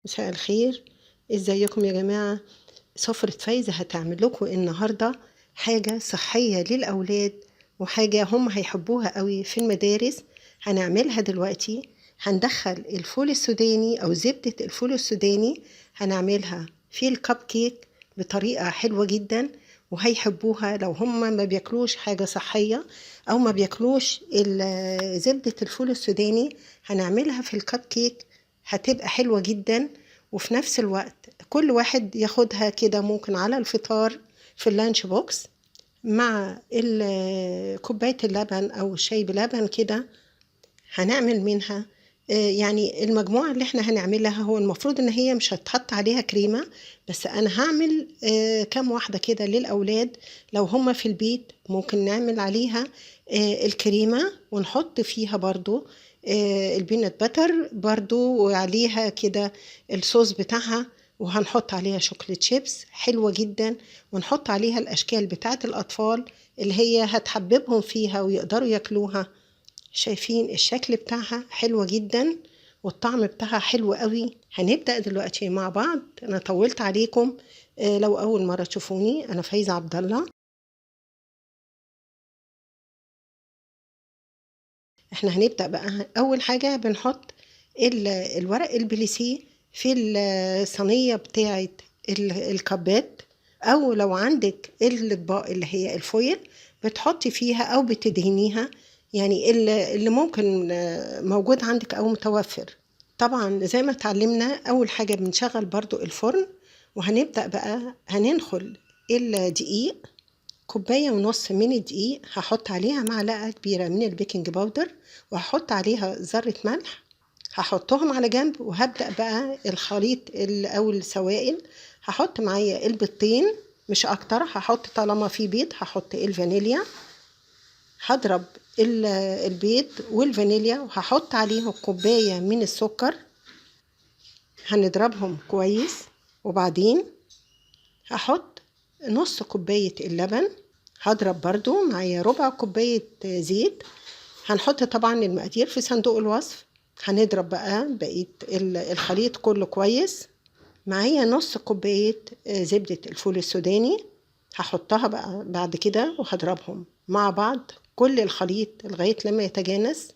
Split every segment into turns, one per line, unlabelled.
مساء الخير. ازيكم يا جماعة؟ سفرة فايزة هتعمل لكم النهاردة حاجة صحية للأولاد، وحاجة هم هيحبوها قوي في المدارس. هنعملها دلوقتي. هندخل الفول السوداني أو زبدة الفول السوداني، هنعملها في الكب كيك بطريقة حلوة جدا، وهيحبوها لو هم ما بياكلوش حاجة صحية أو ما بياكلوش زبدة الفول السوداني. هنعملها في الكب كيك، هتبقى حلوة جدا. وفي نفس الوقت كل واحد ياخدها كده ممكن على الفطار في اللانش بوكس مع كوباية اللبن أو الشاي بلبن كده. هنعمل منها يعني المجموعة اللي احنا هنعملها هو المفروض ان هي مش هتحط عليها كريمة، بس انا هعمل كام واحدة كده للأولاد. لو هم في البيت ممكن نعمل عليها الكريمة، ونحط فيها برضو البينات باتر برضو، وعليها كده الصوص بتاعها، وهنحط عليها شوكولات شيبس حلوة جدا، ونحط عليها الأشكال بتاعت الأطفال اللي هي هتحببهم فيها ويقدروا ياكلوها. شايفين الشكل بتاعها حلوة جدا، والطعم بتاعها حلو قوي. هنبدأ دلوقتي مع بعض. انا طولت عليكم، لو اول مرة تشوفوني انا فايزة عبد الله. احنا هنبدأ بقى. اول حاجة بنحط الورق البليسيه في الصينية بتاعة الكبات، او لو عندك الاطباق اللي هي الفويل بتحطي فيها او بتدهنيها، يعني اللي ممكن موجود عندك او متوفر. طبعا زي ما اتعلمنا اول حاجة بنشغل برضو الفرن، وهنبدأ بقى هننخل الدقيق. كوباية ونص من الدقيق هحط عليها معلقة كبيرة من البيكنج باودر، وهحط عليها ذرة ملح. هحطهم على جنب، وهبدأ بقى الخليط أو السوائل. هحط معايا البيضتين مش أكتر، هحط طالما في بيض هحط الفانيليا. هضرب البيض والفانيليا، وهحط عليهم كوباية من السكر. هنضربهم كويس، وبعدين هحط نص كوباية اللبن. هضرب برضو معايا ربع كوباية زيت. هنحط طبعا المقادير في صندوق الوصف. هنضرب بقى بقية الخليط كله كويس. معايا نص كوباية زبدة الفول السوداني. هحطها بقى بعد كده، وهضربهم مع بعض كل الخليط لغاية لما يتجانس.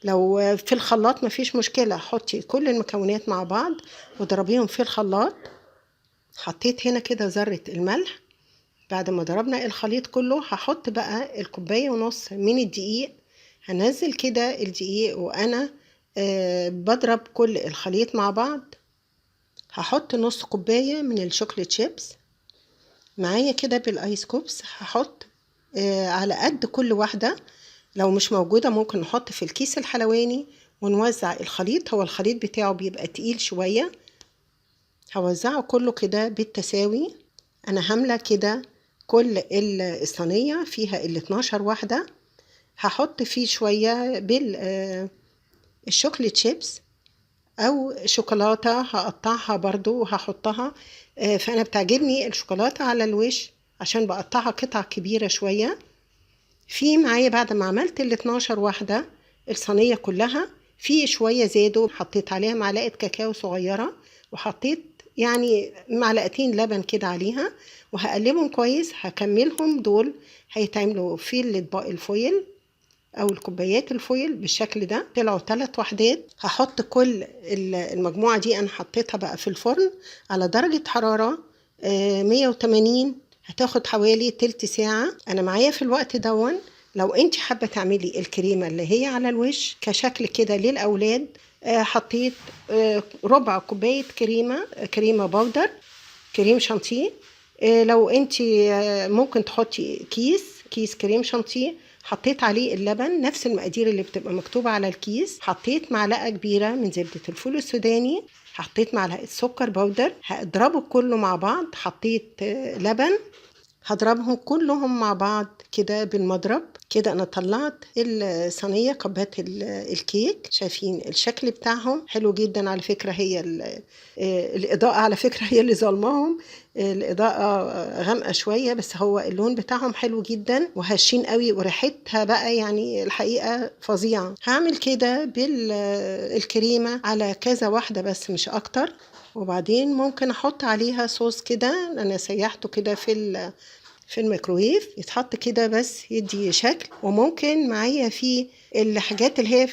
لو في الخلاط مفيش مشكلة، حطي كل المكونات مع بعض وضربيهم في الخلاط. حطيت هنا كده ذرة الملح. بعد ما ضربنا الخليط كله هحط بقى الكوباية ونص من الدقيق. هنزل كده الدقيق وانا بضرب كل الخليط مع بعض. هحط نص كوباية من الشوكولات شيبس معايا كده بالايس كوبس. هحط على قد كل واحدة. لو مش موجودة ممكن نحط في الكيس الحلواني ونوزع الخليط. هو الخليط بتاعه بيبقى تقيل شوية. هوزعه كله كده بالتساوي. انا هاملة كده كل الصينية فيها 12 واحدة. هحط فيه شوية بالشوكولات شيبس او شوكولاتة، هقطعها برضو وهحطها. فانا بتعجبني الشوكولاتة على الوش عشان بقطعها قطع كبيرة شوية. في معايا بعد ما عملت 12 واحدة الصينية كلها، في شوية زادوا، حطيت عليها معلقة كاكاو صغيرة، وحطيت يعني معلقتين لبن كده عليها، وهقلبهم كويس. هكملهم دول هيتعملوا في الاطباق الفويل او الكوبايات الفويل بالشكل ده. طلعوا 3 وحدات. هحط كل المجموعة دي انا حطيتها بقى في الفرن على درجة حرارة 180. هتاخد حوالي تلت ساعة. انا معايا في الوقت دون. لو انت حابة تعملي الكريمة اللي هي على الوش كشكل كده للأولاد، حطيت ربع كوباية كريمة باودر، كريم شانتيه. لو انت ممكن تحطي كيس كريم شانتيه. حطيت عليه اللبن نفس المقادير اللي بتبقى مكتوبة على الكيس. حطيت معلقة كبيرة من زبدة الفول السوداني. حطيت معلقة سكر بودر. هضربه كله مع بعض. حطيت لبن. هضربهم كلهم مع بعض كده بالمضرب. كده انا طلعت الصينيه كبات الكيك. شايفين الشكل بتاعهم حلو جدا على فكره. هي الاضاءه على فكره هي اللي ظلمهم. الإضاءة غامقة شوية، بس هو اللون بتاعهم حلو جدا وهشين قوي، وريحتها بقى يعني الحقيقة فظيعة. هعمل كده بالكريمة على كذا واحدة بس مش أكتر، وبعدين ممكن أحط عليها صوص كده، أنا سيحته كده في الميكرويف يتحط كده بس يدي شكل. وممكن معايا في الحاجات اللي هي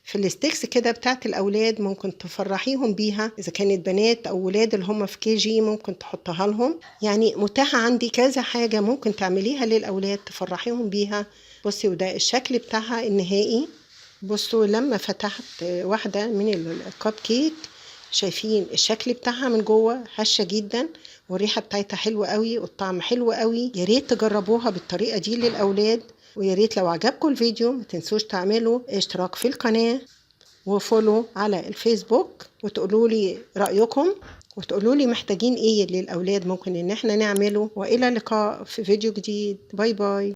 في الستيكس كده بتاعت الاولاد، ممكن تفرحيهم بيها اذا كانت بنات او ولاد اللي هم في KG، ممكن تحطها لهم. يعني متاحة عندي كذا حاجة ممكن تعمليها للاولاد تفرحيهم بيها. بصي، وده الشكل بتاعها النهائي. بصوا لما فتحت واحدة من الكب كيك، شايفين الشكل بتاعها من جوه هشة جدا، والريحة بتاعتها حلوة قوي والطعم حلو قوي. يا ريت تجربوها بالطريقة دي للأولاد. ويا ريت لو عجبكم الفيديو ما تنسوش تعملوا اشتراك في القناة وفولو على الفيسبوك، وتقولوا لي رأيكم، وتقولوا لي محتاجين ايه للأولاد ممكن ان احنا نعمله. وإلى اللقاء في فيديو جديد. باي باي.